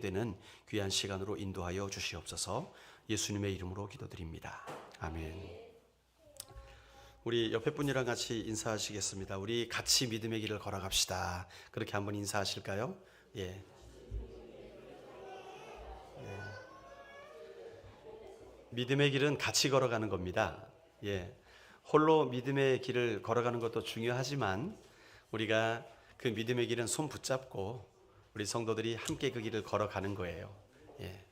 되는 귀한 시간으로 인도하여 주시옵소서. 예수님의 이름으로 기도드립니다. 아멘. 우리 옆에 분이랑 같이 인사하시겠습니다. 우리 같이 믿음의 길을 걸어갑시다. 그렇게 한번 인사하실까요? 예. 믿음의 길은 같이 걸어가는 겁니다. 예. 홀로 믿음의 길을 걸어가는 것도 중요하지만 우리가 그 믿음의 길은 손 붙잡고 우리 성도들이 함께 그 길을 걸어가는 거예요. 예.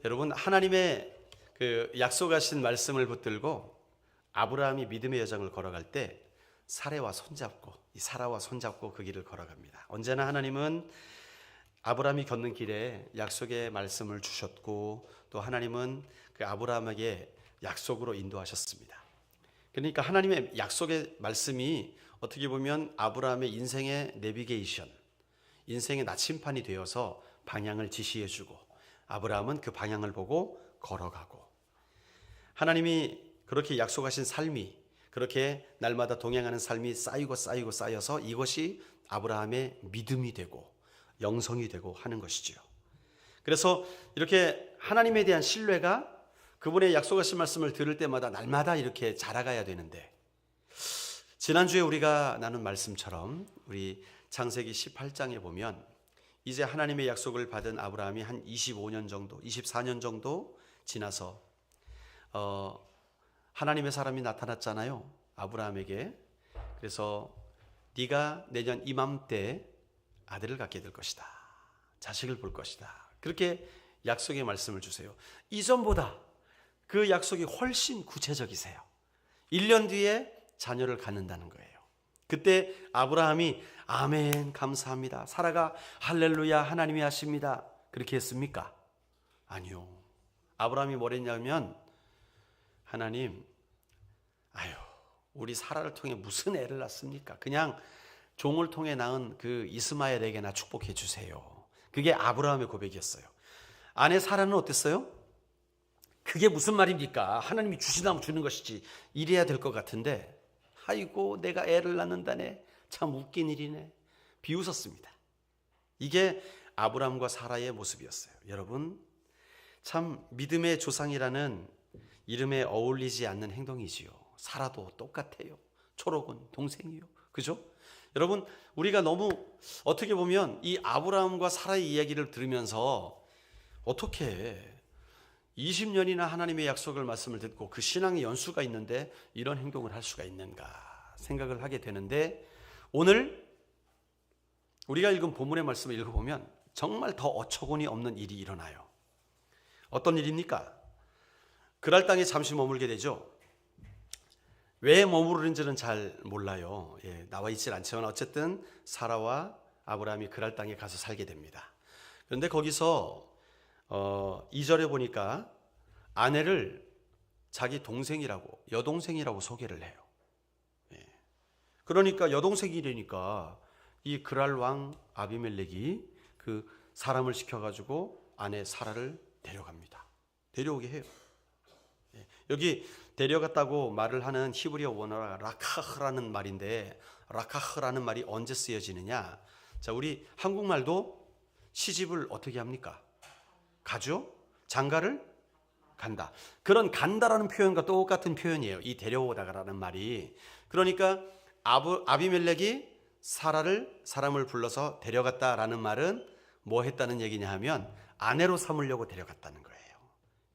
여러분, 하나님의 그 약속하신 말씀을 붙들고 아브라함이 믿음의 여정을 걸어갈 때 사라와 손잡고 그 길을 걸어갑니다. 언제나 하나님은 아브라함이 걷는 길에 약속의 말씀을 주셨고 또 하나님은 그 아브라함에게 약속으로 인도하셨습니다. 그러니까 하나님의 약속의 말씀이 어떻게 보면 아브라함의 인생의 내비게이션, 인생의 나침판이 되어서 방향을 지시해주고 아브라함은 그 방향을 보고 걸어가고, 하나님이 그렇게 약속하신 삶이 그렇게 날마다 동행하는 삶이 쌓여서 이것이 아브라함의 믿음이 되고 영성이 되고 하는 것이죠. 그래서 이렇게 하나님에 대한 신뢰가 그분의 약속하신 말씀을 들을 때마다 날마다 이렇게 자라가야 되는데, 지난주에 우리가 나눈 말씀처럼 우리 창세기 18장에 보면 이제 하나님의 약속을 받은 아브라함이 한 24년 정도 지나서 하나님의 사람이 나타났잖아요, 아브라함에게. 그래서 네가 내년 이맘때 아들을 갖게 될 것이다, 자식을 볼 것이다, 그렇게 약속의 말씀을 주세요. 이전보다 그 약속이 훨씬 구체적이세요. 1년 뒤에 자녀를 갖는다는 거예요. 그때 아브라함이 아멘 감사합니다, 사라가 할렐루야 하나님이 하십니다, 그렇게 했습니까? 아니요. 아브라함이 뭘 했냐면, 하나님, 우리 사라를 통해 무슨 애를 낳습니까? 그냥 종을 통해 낳은 그 이스마엘에게나 축복해 주세요. 그게 아브라함의 고백이었어요. 아내 사라는 어땠어요? 그게 무슨 말입니까? 하나님이 주시다면 주는 것이지, 이래야 될 것 같은데, 아이고 내가 애를 낳는다네, 참 웃긴 일이네, 비웃었습니다. 이게 아브라함과 사라의 모습이었어요. 여러분, 참 믿음의 조상이라는 이름에 어울리지 않는 행동이지요. 사라도 똑같아요. 초록은 동생이요. 그죠? 여러분, 우리가 너무 어떻게 보면 이 아브라함과 사라의 이야기를 들으면서 어떻게 20년이나 하나님의 약속을 말씀을 듣고 그 신앙의 연수가 있는데 이런 행동을 할 수가 있는가 생각을 하게 되는데, 오늘 우리가 읽은 본문의 말씀을 읽어보면 정말 더 어처구니 없는 일이 일어나요. 어떤 일입니까? 그랄 땅에 잠시 머물게 되죠. 왜 머무르는지는 잘 몰라요. 나와 있질 않지만 어쨌든 사라와 아브라함이 그랄 땅에 가서 살게 됩니다. 그런데 거기서 2절에 보니까 아내를 자기 동생이라고, 여동생이라고 소개를 해요. 그러니까 여동생이라니까 이 그랄 왕 아비멜렉이 그 사람을 시켜가지고 아내 사라를 데려갑니다. 데려오게 해요. 여기 데려갔다고 말을 하는 히브리어 원어가 라카흐라는 말인데, 라카흐라는 말이 언제 쓰여지느냐? 자, 우리 한국말도 시집을 어떻게 합니까? 가죠? 장가를 간다. 그런 간다라는 표현과 똑같은 표현이에요, 이 데려오다가라는 말이. 그러니까 아비멜렉이 사람을 불러서 데려갔다라는 말은 뭐 했다는 얘기냐 하면 아내로 삼으려고 데려갔다는 거예요.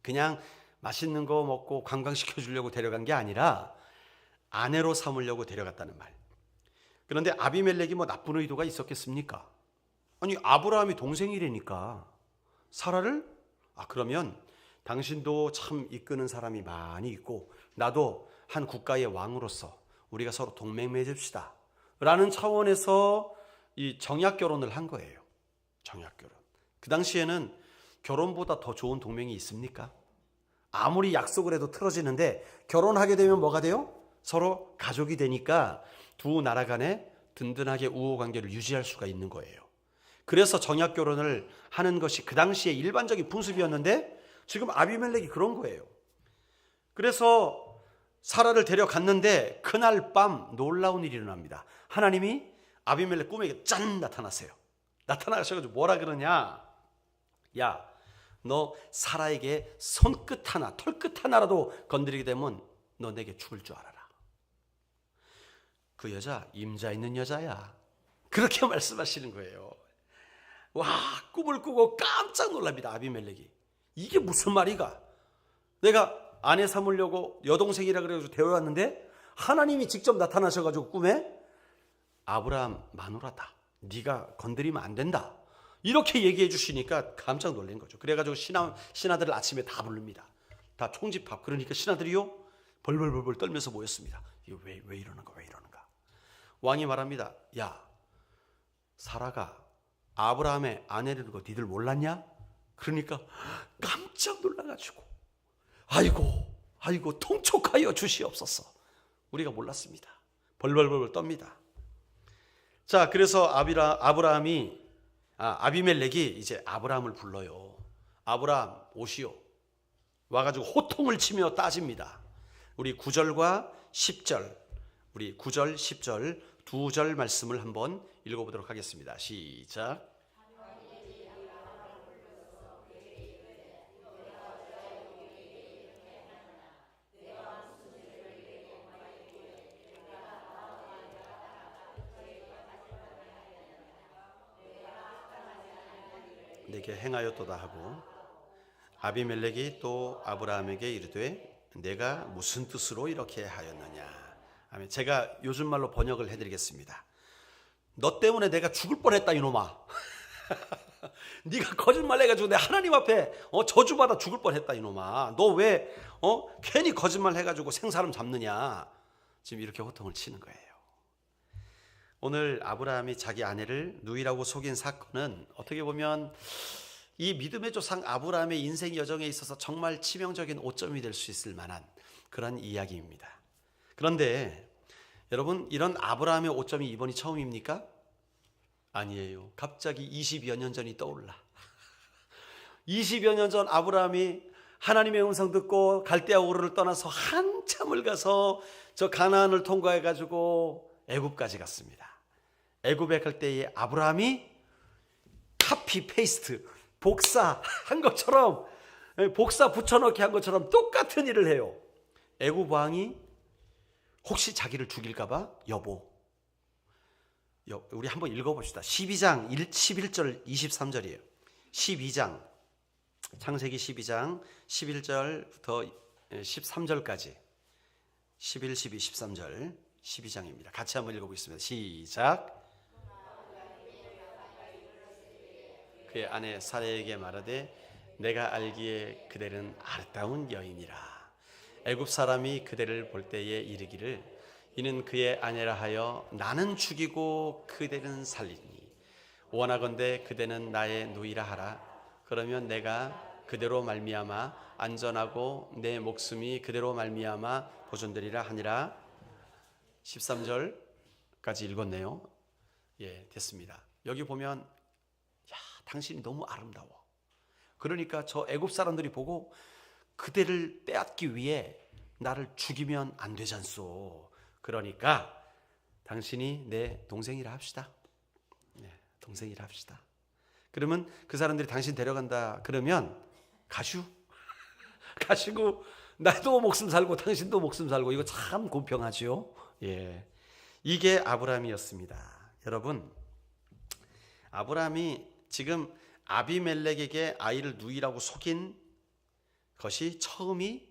그냥 맛있는 거 먹고 관광시켜 주려고 데려간 게 아니라 아내로 삼으려고 데려갔다는 말. 그런데 아비멜렉이 뭐 나쁜 의도가 있었겠습니까? 아니, 아브라함이 동생이라니까 사라를, 그러면 당신도 참 이끄는 사람이 많이 있고 나도 한 국가의 왕으로서 우리가 서로 동맹 맺읍시다 라는 차원에서 이 정약 결혼을 한 거예요. 정약 결혼. 그 당시에는 결혼보다 더 좋은 동맹이 있습니까? 아무리 약속을 해도 틀어지는데 결혼하게 되면 뭐가 돼요? 서로 가족이 되니까 두 나라 간에 든든하게 우호 관계를 유지할 수가 있는 거예요. 그래서 정약 결혼을 하는 것이 그 당시에 일반적인 풍습이었는데 지금 아비멜렉이 그런 거예요. 그래서 사라를 데려갔는데 그날 밤 놀라운 일이 일어납니다. 하나님이 아비멜렉 꿈에 짠 나타나세요. 나타나셔가지고 뭐라 그러냐? 야, 너 사라에게 손끝 하나, 털끝 하나라도 건드리게 되면 너 내게 죽을 줄 알아라. 그 여자 임자 있는 여자야. 그렇게 말씀하시는 거예요. 와, 꿈을 꾸고 깜짝 놀랍니다. 아비멜렉이. 이게 무슨 말이가? 내가 아내 삼으려고 여동생이라 그래가지고 데려왔는데 하나님이 직접 나타나셔가지고 꿈에 아브라함 마누라다. 네가 건드리면 안 된다. 이렇게 얘기해 주시니까 깜짝 놀란 거죠. 그래가지고 신하들을 아침에 다 부릅니다. 다 총집합. 그러니까 신하들이요 벌벌벌벌 떨면서 모였습니다. 이거 왜 이러는가 왜 이러는가. 왕이 말합니다. 야, 사라가 아브라함의 아내라는 거 니들 몰랐냐? 그러니까 깜짝 놀라가지고 아이고 통촉하여 주시옵소서. 우리가 몰랐습니다. 벌벌벌벌 떱니다. 자, 그래서 아비멜렉이 이제 아브라함을 불러요. 아브라함 오시오. 와가지고 호통을 치며 따집니다. 우리 9절과 10절, 우리 9절, 10절 두 절 말씀을 한번 읽어보도록 하겠습니다. 시작. 내게 행하였도다 하고 아비멜렉이 또 아브라함에게 이르되 내가 무슨 뜻으로 이렇게 하였느냐. 아멘. 제가 요즘 말로 번역을 해드리겠습니다. 너 때문에 내가 죽을 뻔했다 이놈아. 네가 거짓말 해가지고 내 하나님 앞에 저주받아 죽을 뻔했다 이놈아. 너 왜 괜히 거짓말 해가지고 생사람 잡느냐. 지금 이렇게 호통을 치는 거예요. 오늘 아브라함이 자기 아내를 누이라고 속인 사건은 어떻게 보면 이 믿음의 조상 아브라함의 인생 여정에 있어서 정말 치명적인 오점이 될 수 있을 만한 그런 이야기입니다. 그런데 여러분, 이런 아브라함의 오점이 이번이 처음입니까? 아니에요. 갑자기 20여 년 전이 떠올라. 20여 년 전 아브라함이 하나님의 음성 듣고 갈대아 우르를 떠나서 한참을 가서 저 가나안을 통과해 가지고 애굽까지 갔습니다. 애굽에 갈 때에 아브라함이 카피 페이스트 복사한 것처럼, 복사 붙여넣기 한 것처럼 똑같은 일을 해요. 애굽 왕이 혹시 자기를 죽일까 봐 여보, 우리 한번 읽어봅시다. 12장 11절 23절이에요. 12장 창세기 12장 11절부터 13절까지 11, 12, 13절 12장입니다. 같이 한번 읽어보겠습니다. 시작. 그의 아내 사라에게 말하되 내가 알기에 그대는 아름다운 여인이라. 애굽 사람이 그대를 볼 때에 이르기를 이는 그의 아내라 하여 나는 죽이고 그대는 살리니 원하건대 그대는 나의 누이라 하라. 그러면 내가 그대로 말미암아 안전하고 내 목숨이 그대로 말미암아 보존되리라 하니라. 13절까지 읽었네요. 예, 됐습니다. 여기 보면 야, 당신이 너무 아름다워. 그러니까 저 애굽 사람들이 보고 그대를 빼앗기 위해 나를 죽이면 안 되잖소. 그러니까 당신이 내 동생이라 합시다. 네, 동생이라 합시다. 그러면 그 사람들이 당신 데려간다 그러면 가시고 나도 목숨 살고 당신도 목숨 살고. 이거 참 공평하죠. 예, 이게 아브라함이었습니다. 여러분, 아브라함이 지금 아비멜렉에게 아이를 누이라고 속인 것이 처음이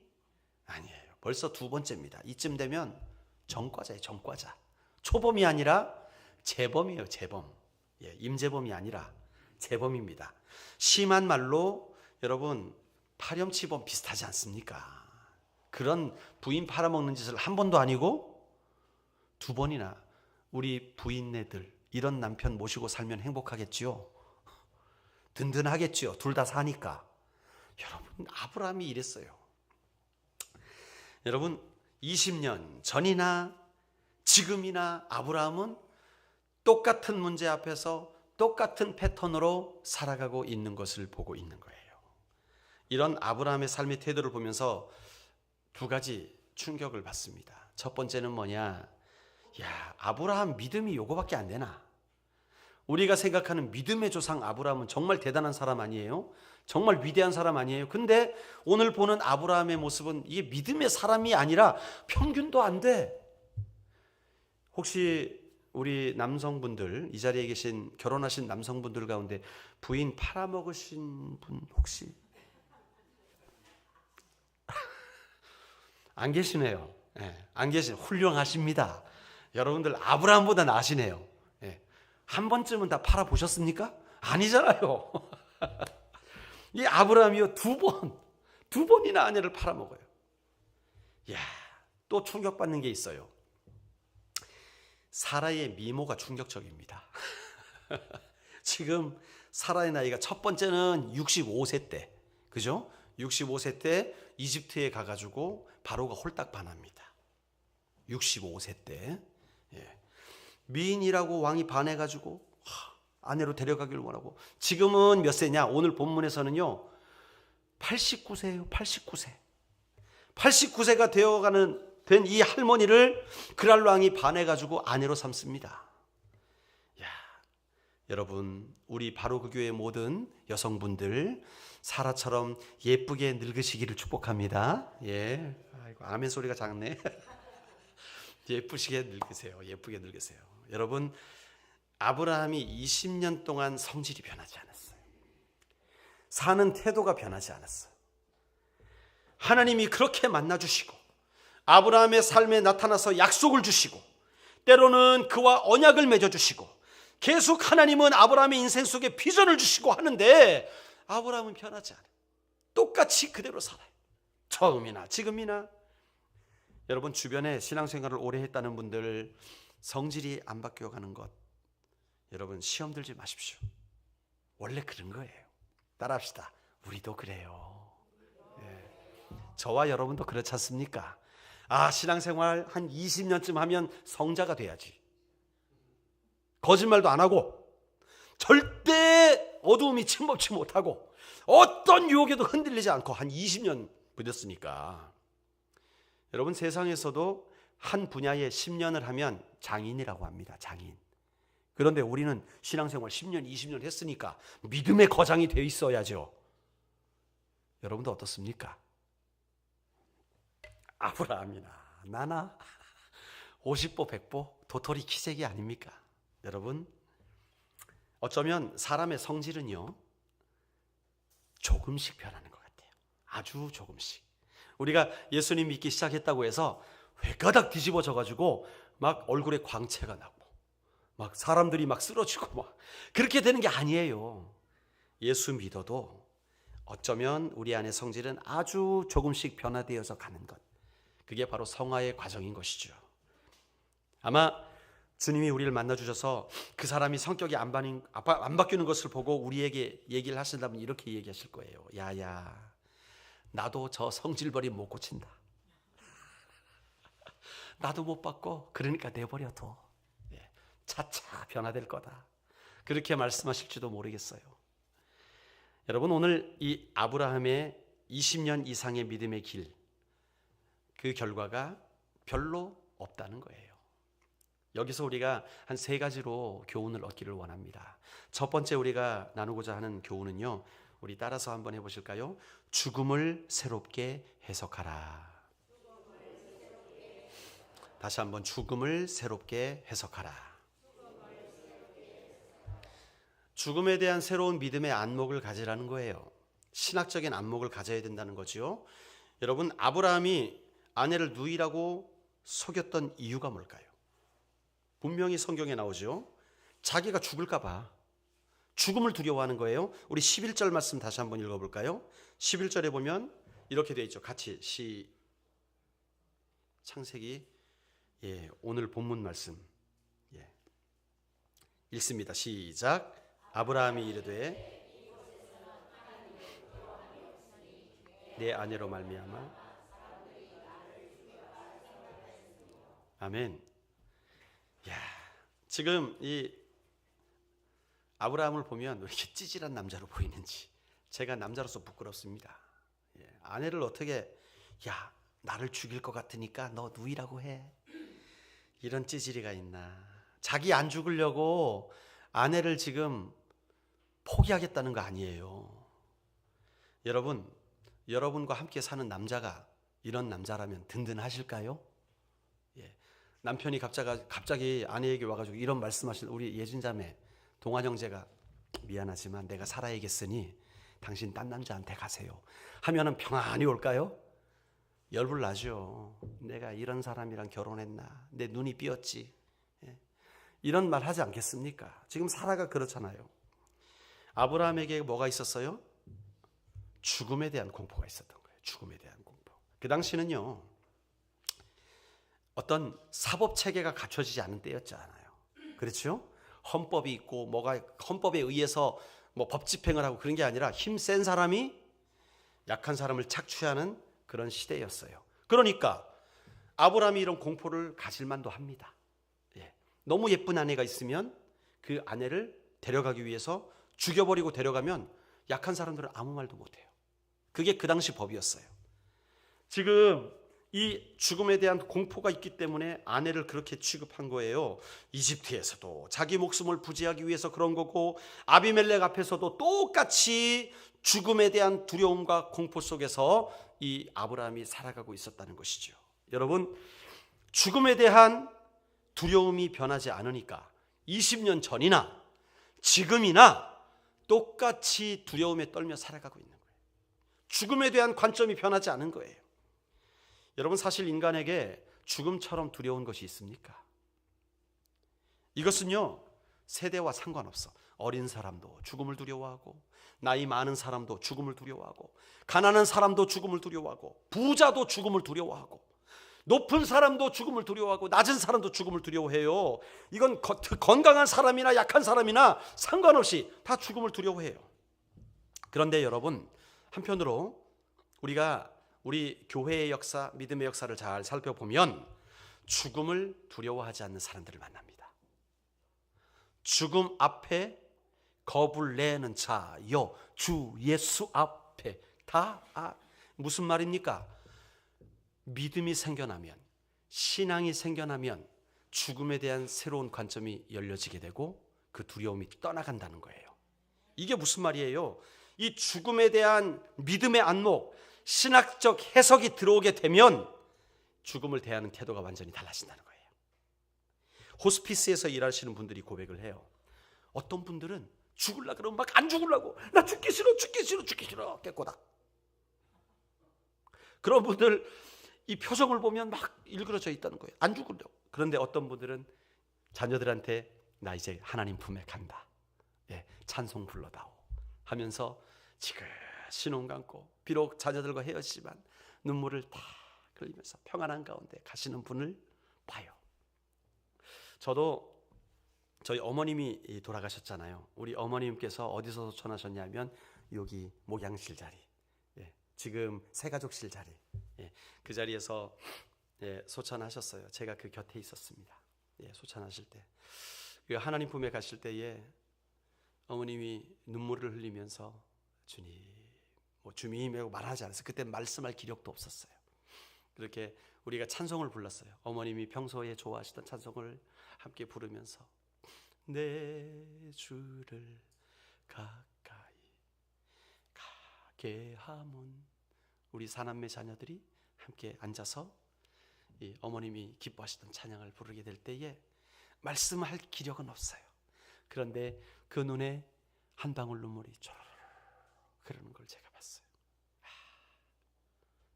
아니에요. 벌써 두 번째입니다. 이쯤 되면 전과자예요. 전과자. 초범이 아니라 재범이에요. 재범. 예, 임재범이 아니라 재범입니다. 심한 말로 여러분 파렴치범 비슷하지 않습니까? 그런 부인 팔아먹는 짓을 한 번도 아니고 두 번이나. 우리 부인네들 이런 남편 모시고 살면 행복하겠지요? 든든하겠지요? 둘 다 사니까. 여러분, 아브라함이 이랬어요. 여러분, 20년 전이나 지금이나 아브라함은 똑같은 문제 앞에서 똑같은 패턴으로 살아가고 있는 것을 보고 있는 거예요. 이런 아브라함의 삶의 태도를 보면서 두 가지 충격을 받습니다. 첫 번째는 뭐냐? 야, 아브라함 믿음이 요거밖에 안 되나? 우리가 생각하는 믿음의 조상 아브라함은 정말 대단한 사람 아니에요? 정말 위대한 사람 아니에요? 근데 오늘 보는 아브라함의 모습은 이게 믿음의 사람이 아니라 평균도 안 돼. 혹시 우리 남성분들, 이 자리에 계신 결혼하신 남성분들 가운데 부인 팔아먹으신 분 혹시? 안 계시네요. 안 훌륭하십니다. 여러분들 아브라함보다 나으시네요. 한 번쯤은 다 팔아보셨습니까? 아니잖아요. 이 아브라함이요, 두 번이나 아내를 팔아먹어요. 이야, 또 충격받는 게 있어요. 사라의 미모가 충격적입니다. 지금 사라의 나이가 첫 번째는 65세 때, 그죠? 65세 때 이집트에 가가지고 바로가 홀딱 반합니다. 65세 때. 미인이라고 왕이 반해가지고 아내로 데려가길 원하고, 지금은 몇 세냐? 오늘 본문에서는요 89세예요. 89세가 된 이 할머니를 그랄 왕이 반해가지고 아내로 삼습니다. 야, 여러분, 우리 바로 그 교회 모든 여성분들 사라처럼 예쁘게 늙으시기를 축복합니다. 아이고, 아멘 소리가 작네. 예쁘시게 늙으세요. 예쁘게 늙으세요. 여러분, 아브라함이 20년 동안 성질이 변하지 않았어요. 사는 태도가 변하지 않았어요. 하나님이 그렇게 만나주시고 아브라함의 삶에 나타나서 약속을 주시고 때로는 그와 언약을 맺어주시고 계속 하나님은 아브라함의 인생 속에 비전을 주시고 하는데 아브라함은 변하지 않아요. 똑같이 그대로 살아요. 처음이나 지금이나. 여러분, 주변에 신앙생활을 오래 했다는 분들 성질이 안 바뀌어가는 것, 여러분 시험 들지 마십시오. 원래 그런 거예요. 따라합시다. 우리도 그래요. 저와 여러분도 그렇지 않습니까? 신앙생활 한 20년쯤 하면 성자가 돼야지. 거짓말도 안 하고 절대 어두움이 침범치 못하고 어떤 유혹에도 흔들리지 않고 한 20년 부렸으니까. 여러분, 세상에서도 한 분야에 10년을 하면 장인이라고 합니다. 장인. 그런데 우리는 신앙생활 10년, 20년 했으니까 믿음의 거장이 되어 있어야죠. 여러분도 어떻습니까? 아브라함이나 나나 50보 100보 도토리 키재기 아닙니까? 여러분, 어쩌면 사람의 성질은요 조금씩 변하는 것 같아요. 아주 조금씩. 우리가 예수님 믿기 시작했다고 해서 회가닥 뒤집어져 가지고 막 얼굴에 광채가 나고 막 사람들이 막 쓰러지고 막 그렇게 되는 게 아니에요. 예수 믿어도 어쩌면 우리 안의 성질은 아주 조금씩 변화되어서 가는 것, 그게 바로 성화의 과정인 것이죠. 아마 주님이 우리를 만나주셔서 그 사람이 성격이 안 바뀌는 것을 보고 우리에게 얘기를 하신다면 이렇게 얘기하실 거예요. 야야, 나도 저 성질버림 못 고친다. 나도 못 바꿔. 그러니까 내버려둬. 차차 변화될 거다. 그렇게 말씀하실지도 모르겠어요. 여러분, 오늘 이 아브라함의 20년 이상의 믿음의 길, 그 결과가 별로 없다는 거예요. 여기서 우리가 한 3가지로 교훈을 얻기를 원합니다. 첫 번째 우리가 나누고자 하는 교훈은요, 우리 따라서 한번 해보실까요? 죽음을 새롭게 해석하라. 다시 한번, 죽음을 새롭게 해석하라. 죽음에 대한 새로운 믿음의 안목을 가지라는 거예요. 신학적인 안목을 가져야 된다는 거죠. 여러분, 아브라함이 아내를 누이라고 속였던 이유가 뭘까요? 분명히 성경에 나오죠. 자기가 죽을까 봐 죽음을 두려워하는 거예요. 우리 11절 말씀 다시 한번 읽어볼까요? 11절에 보면 이렇게 되어 있죠. 같이 창세기 오늘 본문 말씀 읽습니다. 시작. 아브라함이 이르되 내 아내로 말미암아. 아멘. 지금 이 아브라함을 보면 왜 이렇게 찌질한 남자로 보이는지 제가 남자로서 부끄럽습니다. 아내를 어떻게, 야, 나를 죽일 것 같으니까 너 누이라고 해. 이런 찌질이가 있나. 자기 안 죽으려고 아내를 지금 포기하겠다는 거 아니에요. 여러분과 함께 사는 남자가 이런 남자라면 든든하실까요? 예. 남편이 갑자기 아내에게 와가지고 이런 말씀하실 우리 예진자매 동환 형제가 미안하지만 내가 살아야겠으니 당신 딴 남자한테 가세요 하면은 평안히 올까요? 열불 나죠. 내가 이런 사람이랑 결혼했나? 내 눈이 삐었지. 예. 이런 말 하지 않겠습니까? 지금 사라가 그렇잖아요. 아브라함에게 뭐가 있었어요? 죽음에 대한 공포가 있었던 거예요. 죽음에 대한 공포. 그 당시는요, 어떤 사법 체계가 갖춰지지 않은 때였잖아요. 그렇죠? 헌법이 있고 뭐가 헌법에 의해서 뭐 법 집행을 하고 그런 게 아니라 힘센 사람이 약한 사람을 착취하는 그런 시대였어요. 그러니까 아브라함이 이런 공포를 가질 만도 합니다. 예. 너무 예쁜 아내가 있으면 그 아내를 데려가기 위해서 죽여버리고 데려가면 약한 사람들은 아무 말도 못해요. 그게 그 당시 법이었어요. 지금 이 죽음에 대한 공포가 있기 때문에 아내를 그렇게 취급한 거예요. 이집트에서도 자기 목숨을 부지하기 위해서 그런 거고, 아비멜렉 앞에서도 똑같이 죽음에 대한 두려움과 공포 속에서 이 아브라함이 살아가고 있었다는 것이죠. 여러분, 죽음에 대한 두려움이 변하지 않으니까 20년 전이나 지금이나 똑같이 두려움에 떨며 살아가고 있는 거예요. 죽음에 대한 관점이 변하지 않은 거예요. 여러분, 사실 인간에게 죽음처럼 두려운 것이 있습니까? 이것은요, 세대와 상관없어. 어린 사람도 죽음을 두려워하고, 나이 많은 사람도 죽음을 두려워하고, 가난한 사람도 죽음을 두려워하고, 부자도 죽음을 두려워하고, 높은 사람도 죽음을 두려워하고, 낮은 사람도 죽음을 두려워해요. 이건 건강한 사람이나 약한 사람이나 상관없이 다 죽음을 두려워해요. 그런데 여러분, 한편으로 우리 교회의 역사, 믿음의 역사를 잘 살펴보면 죽음을 두려워하지 않는 사람들을 만납니다. 죽음 앞에 겁을 내는 자여 주 예수 앞에 다 무슨 말입니까? 믿음이 생겨나면, 신앙이 생겨나면 죽음에 대한 새로운 관점이 열려지게 되고 그 두려움이 떠나간다는 거예요. 이게 무슨 말이에요? 이 죽음에 대한 믿음의 안목, 신학적 해석이 들어오게 되면 죽음을 대하는 태도가 완전히 달라진다는 거예요. 호스피스에서 일하시는 분들이 고백을 해요. 어떤 분들은 죽으려고 그러면 막 안 죽으려고, 나 죽기 싫어 깨꼬다. 그런 분들 이 표정을 보면 막 일그러져 있다는 거예요. 안 죽으려고. 그런데 어떤 분들은 자녀들한테 나 이제 하나님 품에 간다, 예, 찬송 불러다오 하면서 지그시 눈 감고 비록 자녀들과 헤어지지만 눈물을 다 흘리면서 평안한 가운데 가시는 분을 봐요. 저도 저희 어머님이 돌아가셨잖아요. 우리 어머님께서 어디서 소천하셨냐면 여기 목양실 자리, 예, 지금 새가족실 자리, 예, 그 자리에서 소천하셨어요. 제가 그 곁에 있었습니다. 예, 소천하실 때 하나님 품에 가실 때에 어머님이 눈물을 흘리면서 주님이라고 말하지 않았어요. 그때 말씀할 기력도 없었어요. 그렇게 우리가 찬송을 불렀어요. 어머님이 평소에 좋아하시던 찬송을 함께 부르면서 내 주를 가까이 가게 하문, 우리 사남매 자녀들이 함께 앉아서 이 어머님이 기뻐하시던 찬양을 부르게 될 때에 말씀할 기력은 없어요. 그런데 그 눈에 한 방울 눈물이 쪼르르 흐르는 걸 제가 봤어요.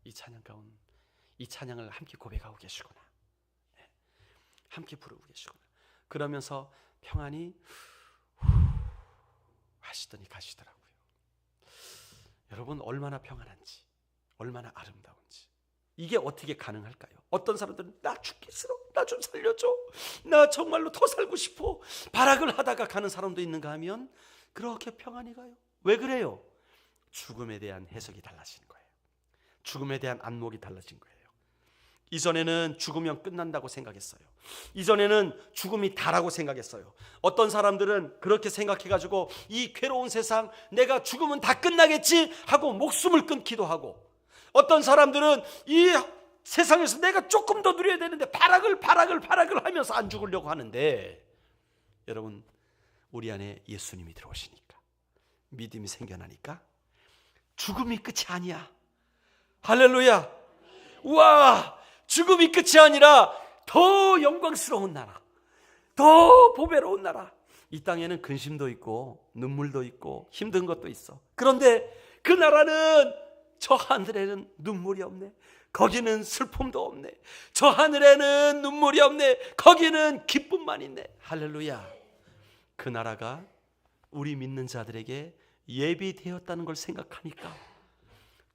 이 찬양 가운 이 찬양을 함께 고백하고 계시구나, 함께 부르고 계시구나. 그러면서 평안히 하시더니 가시더라고요. 여러분, 얼마나 평안한지, 얼마나 아름다운지. 이게 어떻게 가능할까요? 어떤 사람들은 나 죽기 싫어, 나 좀 살려줘, 나 정말로 더 살고 싶어, 발악을 하다가 가는 사람도 있는가 하면 그렇게 평안히 가요. 왜 그래요? 죽음에 대한 해석이 달라진 거예요. 죽음에 대한 안목이 달라진 거예요. 이전에는 죽으면 끝난다고 생각했어요. 이전에는 죽음이 다라고 생각했어요. 어떤 사람들은 그렇게 생각해가지고 이 괴로운 세상, 내가 죽으면 다 끝나겠지 하고 목숨을 끊기도 하고, 어떤 사람들은 이 세상에서 내가 조금 더 누려야 되는데 발악을 하면서 안 죽으려고 하는데, 여러분, 우리 안에 예수님이 들어오시니까, 믿음이 생겨나니까 죽음이 끝이 아니야. 할렐루야. 우와, 죽음이 끝이 아니라 더 영광스러운 나라, 더 보배로운 나라. 이 땅에는 근심도 있고 눈물도 있고 힘든 것도 있어. 그런데 그 나라는, 저 하늘에는 눈물이 없네, 거기는 슬픔도 없네. 저 하늘에는 눈물이 없네, 거기는 기쁨만 있네. 할렐루야. 그 나라가 우리 믿는 자들에게 예비되었다는 걸 생각하니까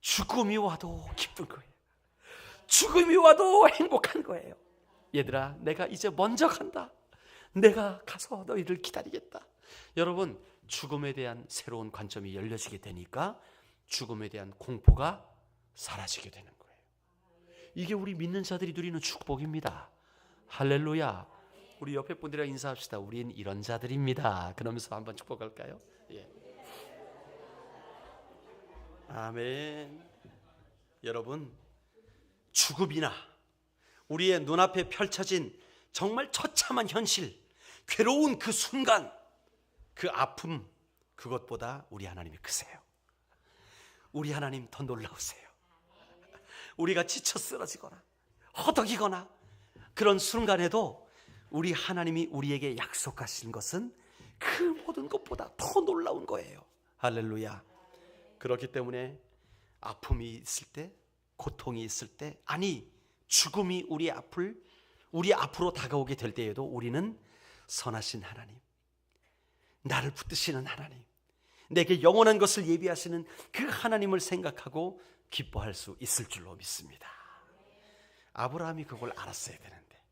죽음이 와도 기쁜 거예요. 죽음이 와도 행복한 거예요. 얘들아, 내가 이제 먼저 간다. 내가 가서 너희를 기다리겠다. 여러분, 죽음에 대한 새로운 관점이 열려지게 되니까 죽음에 대한 공포가 사라지게 되는 거예요. 이게 우리 믿는 자들이 누리는 축복입니다. 할렐루야. 우리 옆에 분들이랑 인사합시다. 우린 이런 자들입니다. 그러면서 한번 축복할까요? 예. 아멘. 여러분, 죽음이나 우리의 눈앞에 펼쳐진 정말 처참한 현실, 괴로운 그 순간, 그 아픔, 그것보다 우리 하나님이 크세요. 우리 하나님 더 놀라우세요. 우리가 지쳐 쓰러지거나 허덕이거나 그런 순간에도 우리 하나님이 우리에게 약속하신 것은 그 모든 것보다 더 놀라운 거예요. 할렐루야. 그렇기 때문에 아픔이 있을 때, 고통이 있을 때, 아니 죽음이 우리 앞으로 다가오게 될 때에도 우리는 선하신 하나님, 나를 붙드시는 하나님, 내게 영원한 것을 예비하시는 그 하나님을 생각하고 기뻐할 수 있을 줄로 믿습니다. 아브라함이 그걸 알았어야 되는데,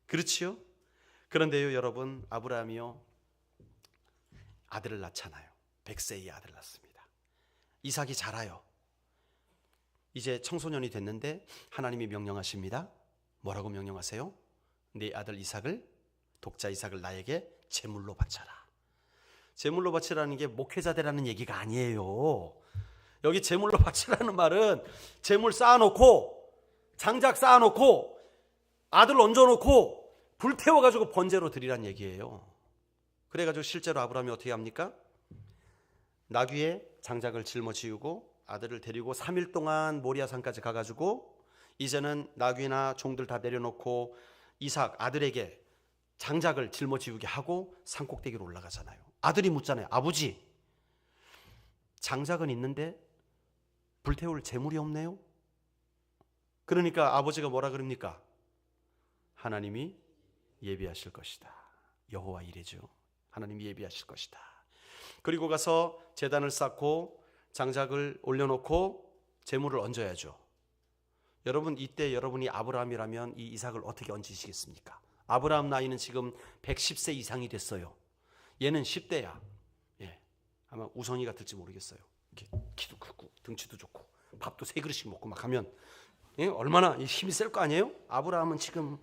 그렇지요? 그런데요 여러분, 아브라함이요 아들을 낳잖아요. 백세의 아들을 낳습니다. 이삭이 자라요. 이제 청소년이 됐는데 하나님이 명령하십니다. 뭐라고 명령하세요? 네 아들 이삭을, 독자 이삭을 나에게 제물로 바쳐라. 제물로 바치라는 게 목회자 되라는 얘기가 아니에요. 여기 제물로 바치라는 말은 제물 쌓아놓고, 장작 쌓아놓고, 아들 얹어놓고 불태워가지고 번제로 드리란 얘기예요. 그래가지고 실제로 아브라함이 어떻게 합니까? 나귀에 장작을 짊어지우고 아들을 데리고 3일 동안 모리아산까지 가가지고 이제는 나귀나 종들 다 내려놓고 이삭 아들에게 장작을 짊어지우게 하고 산꼭대기로 올라가잖아요. 아들이 묻잖아요. 아버지, 장작은 있는데 불태울 재물이 없네요. 그러니까 아버지가 뭐라 그럽니까? 하나님이 예비하실 것이다. 여호와 이레죠. 하나님이 예비하실 것이다. 그리고 가서 제단을 쌓고 장작을 올려놓고 제물을 얹어야죠. 여러분, 이때 여러분이 아브라함이라면 이 이삭을 어떻게 얹으시겠습니까? 아브라함 나이는 지금 110세 이상이 됐어요. 얘는 10대야. 예, 아마 우성이가 될지 모르겠어요. 이렇게 키도 크고 등치도 좋고 밥도 3그릇씩 먹고 막 하면 얼마나 힘이 셀 거 아니에요? 아브라함은 지금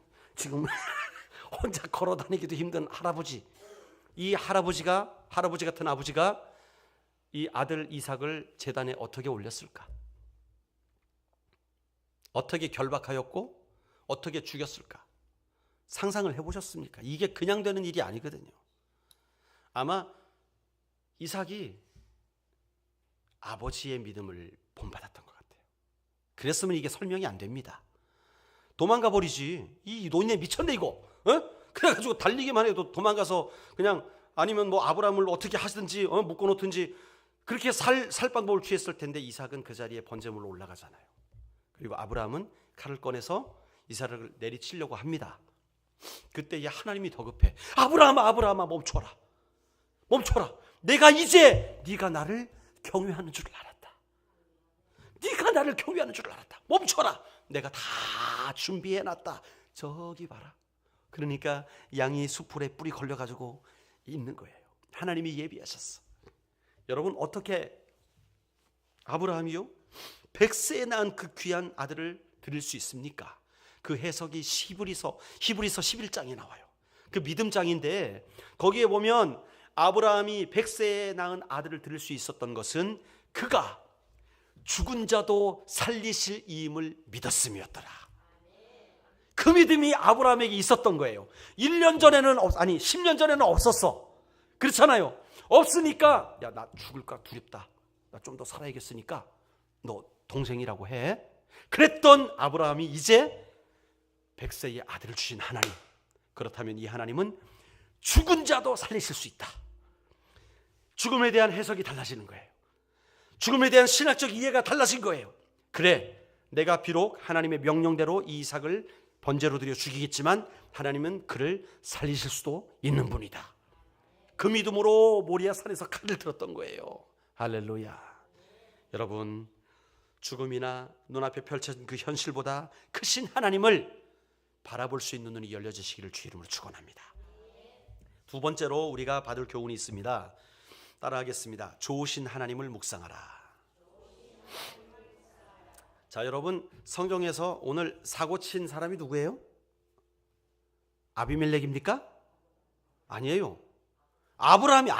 혼자 걸어 다니기도 힘든 할아버지. 이 할아버지 같은 아버지가 이 아들 이삭을 제단에 어떻게 올렸을까? 어떻게 결박하였고 어떻게 죽였을까? 상상을 해보셨습니까? 이게 그냥 되는 일이 아니거든요. 아마 이삭이 아버지의 믿음을 본받았던 것 같아요. 그랬으면 이게 설명이 안 됩니다. 도망가 버리지. 이 노인네 미쳤네 이거. 그래가지고 달리기만 해도 도망가서 그냥, 아니면 뭐 아브라함을 어떻게 하시든지 묶어놓든지 그렇게 살 방법을 취했을 텐데 이삭은 그 자리에 번제물로 올라가잖아요. 그리고 아브라함은 칼을 꺼내서 이삭을 내리치려고 합니다. 그때 이 하나님이 더 급해. 아브라함아 멈춰라. 내가 이제 네가 나를 경외하는 줄 알았다. 멈춰라. 내가 다 준비해놨다. 저기 봐라. 그러니까 양이 수풀에 뿔이 걸려가지고 있는 거예요. 하나님이 예비하셨어. 여러분, 어떻게 아브라함이요 100세에 낳은 그 귀한 아들을 드릴 수 있습니까? 그 해석이 히브리서 11장에 나와요. 그 믿음장인데 거기에 보면 아브라함이 100세에 낳은 아들을 드릴 수 있었던 것은 그가 죽은 자도 살리실 이임을 믿었음이었더라. 그 믿음이 아브라함에게 있었던 거예요. 10년 전에는 없었어. 그렇잖아요. 없으니까 야, 나 죽을까 두렵다. 나 좀 더 살아야겠으니까 너 동생이라고 해. 그랬던 아브라함이 이제 100세의 아들을 주신 하나님, 그렇다면 이 하나님은 죽은 자도 살리실 수 있다. 죽음에 대한 해석이 달라지는 거예요. 죽음에 대한 신학적 이해가 달라진 거예요. 그래, 내가 비록 하나님의 명령대로 이 이삭을 번제로 드려 죽이겠지만 하나님은 그를 살리실 수도 있는 분이다. 그 믿음으로 모리아 산에서 칼을 들었던 거예요. 할렐루야. 여러분, 죽음이나 눈앞에 펼쳐진 그 현실보다 크신 하나님을 바라볼 수 있는 눈이 열려지시기를 주 이름으로 축원합니다. 두 번째로 우리가 받을 교훈이 있습니다. 따라하겠습니다. 좋으신 하나님을 묵상하라. 자, 여러분, 성경에서 오늘 사고 친 사람이 누구예요? 아비멜렉입니까? 아니에요. 아브라함이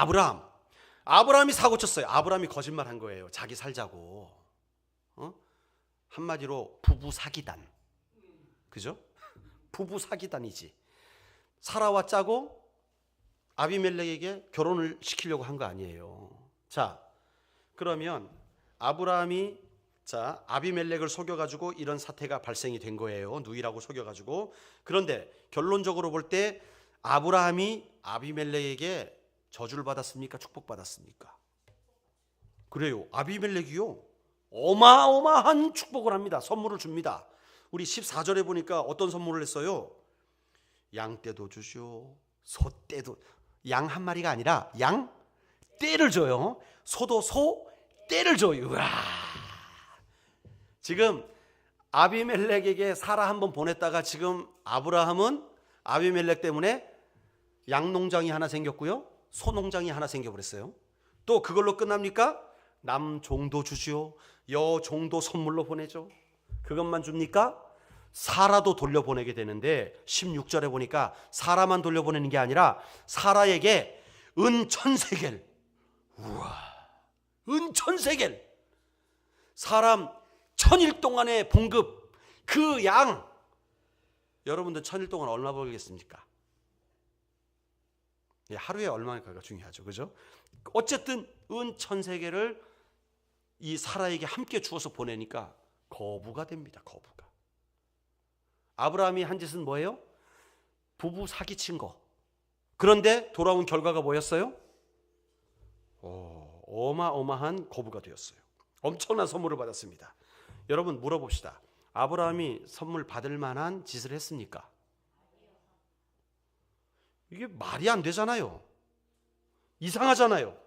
사고 쳤어요. 아브라함이 거짓말한 거예요. 자기 살자고. 한마디로 부부 사기단. 그죠? 부부 사기단이지. 사라와 짜고 아비멜렉에게 결혼을 시키려고 한 거 아니에요. 자, 그러면 아브라함이 아비멜렉을 속여가지고 이런 사태가 발생이 된 거예요. 누이라고 속여가지고. 그런데 결론적으로 볼 때 아브라함이 아비멜렉에게 저주를 받았습니까? 축복받았습니까? 그래요. 아비멜렉이요, 어마어마한 축복을 합니다. 선물을 줍니다. 우리 14절에 보니까 어떤 선물을 했어요? 양떼도 주시오, 소떼도. 양 한 마리가 아니라 양 떼를 줘요. 소도 소 떼를 줘요. 우와. 지금 아비멜렉에게 사라 한번 보냈다가 지금 아브라함은 아비멜렉 때문에 양농장이 하나 생겼고요, 소농장이 하나 생겨버렸어요. 또 그걸로 끝납니까? 남종도 주시오, 여종도 선물로 보내죠. 그것만 줍니까? 사라도 돌려보내게 되는데 16절에 보니까 사라만 돌려보내는 게 아니라 사라에게 은 1000세겔. 우와, 은 1000세겔. 사람 1000일 동안의 봉급, 그 양. 여러분들 1000일 동안 얼마 벌겠습니까? 하루에 얼마일까가 중요하죠. 그죠? 어쨌든 은 1000세겔을 이 사라에게 함께 주어서 보내니까 거부가 됩니다. 거부가. 아브라함이 한 짓은 뭐예요? 부부 사기친 거. 그런데 돌아온 결과가 뭐였어요? 어마어마한 거부가 되었어요. 엄청난 선물을 받았습니다. 여러분, 물어봅시다. 아브라함이 선물 받을 만한 짓을 했습니까? 이게 말이 안 되잖아요. 이상하잖아요.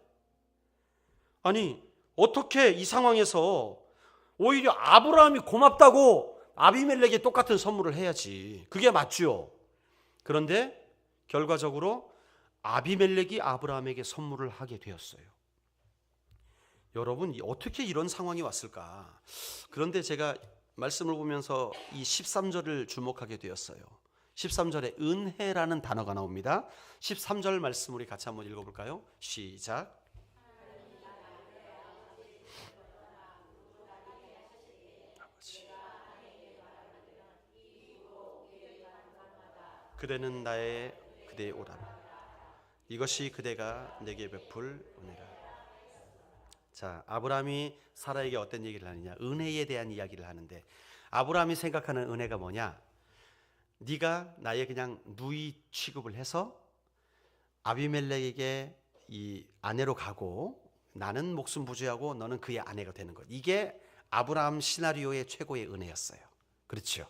아니, 어떻게 이 상황에서 오히려 아브라함이 고맙다고 아비멜렉에 똑같은 선물을 해야지. 그게 맞죠. 그런데 결과적으로 아비멜렉이 아브라함에게 선물을 하게 되었어요. 여러분, 어떻게 이런 상황이 왔을까? 그런데 제가 말씀을 보면서 이 13절을 주목하게 되었어요. 13절에 은혜라는 단어가 나옵니다. 13절 말씀 우리 같이 한번 읽어볼까요? 시작. 그대는 그대의 오람, 이것이 그대가 내게 베풀 은혜라. 자, 아브라함이 사라에게 어떤 얘기를 하느냐? 은혜에 대한 이야기를 하는데, 아브라함이 생각하는 은혜가 뭐냐? 네가 나의 그냥 누이 취급을 해서 아비멜렉에게 이 아내로 가고 나는 목숨 부지하고 너는 그의 아내가 되는 것. 이게 아브라함 시나리오의 최고의 은혜였어요. 그렇죠?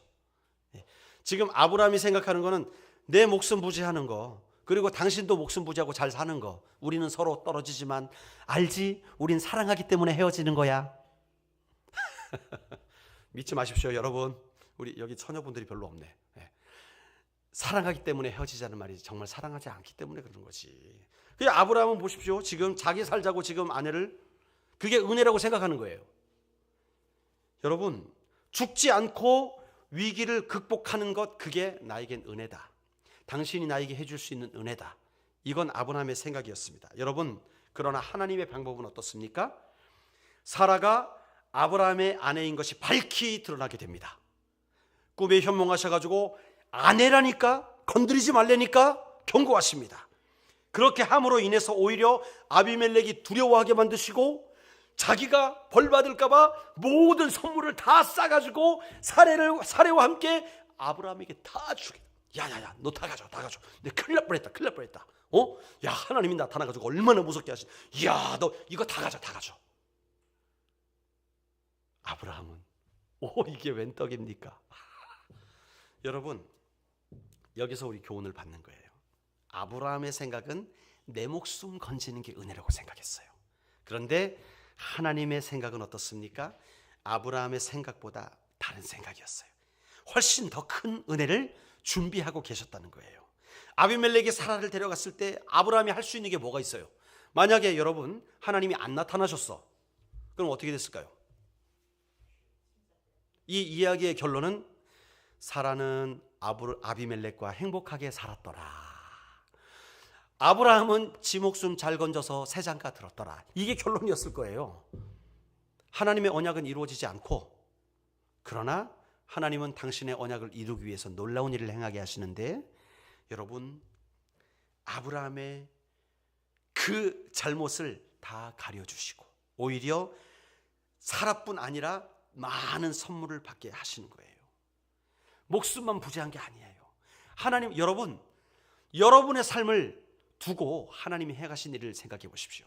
지금 아브라함이 생각하는 거는 내 목숨 부지하는 거, 그리고 당신도 목숨 부지하고 잘 사는 거. 우리는 서로 떨어지지만 알지? 우린 사랑하기 때문에 헤어지는 거야. 믿지 마십시오, 여러분. 우리 여기 처녀분들이 별로 없네. 사랑하기 때문에 헤어지자는 말이지, 정말 사랑하지 않기 때문에 그런 거지. 아브라함은 보십시오. 지금 자기 살자고 지금 아내를, 그게 은혜라고 생각하는 거예요. 여러분, 죽지 않고 위기를 극복하는 것, 그게 나에겐 은혜다. 당신이 나에게 해줄 수 있는 은혜다. 이건 아브라함의 생각이었습니다. 여러분, 그러나 하나님의 방법은 어떻습니까? 사라가 아브라함의 아내인 것이 밝히 드러나게 됩니다. 꿈에 현몽하셔가지고 아내라니까, 건드리지 말라니까 경고하십니다. 그렇게 함으로 인해서 오히려 아비멜렉이 두려워하게 만드시고 자기가 벌 받을까봐 모든 선물을 다 싸가지고 사례와 함께 아브라함에게 다 주게. 야야야, 너 다 가져, 다 가져. 내 큰일 날 뻔했다, 큰일 날 뻔했다. 야, 하나님이 나타나가지고 얼마나 무섭게 하시. 야, 너 이거 다 가져, 다 가져. 아브라함은 이게 웬 떡입니까? 여러분, 여기서 우리 교훈을 받는 거예요. 아브라함의 생각은 내 목숨 건지는 게 은혜라고 생각했어요. 그런데 하나님의 생각은 어떻습니까? 아브라함의 생각보다 다른 생각이었어요. 훨씬 더 큰 은혜를 준비하고 계셨다는 거예요. 아비멜렉이 사라를 데려갔을 때 아브라함이 할 수 있는 게 뭐가 있어요? 만약에 여러분 하나님이 안 나타나셨어, 그럼 어떻게 됐을까요? 이 이야기의 결론은 사라는 아비멜렉과 행복하게 살았더라. 아브라함은 지 목숨 잘 건져서 새 장가 들었더라. 이게 결론이었을 거예요. 하나님의 언약은 이루어지지 않고, 그러나 하나님은 당신의 언약을 이루기 위해서 놀라운 일을 행하게 하시는데, 여러분, 아브라함의 그 잘못을 다 가려주시고 오히려 사라뿐 아니라 많은 선물을 받게 하시는 거예요. 목숨만 부재한 게 아니에요. 하나님, 여러분의 삶을 두고 하나님이 해가신 일을 생각해 보십시오.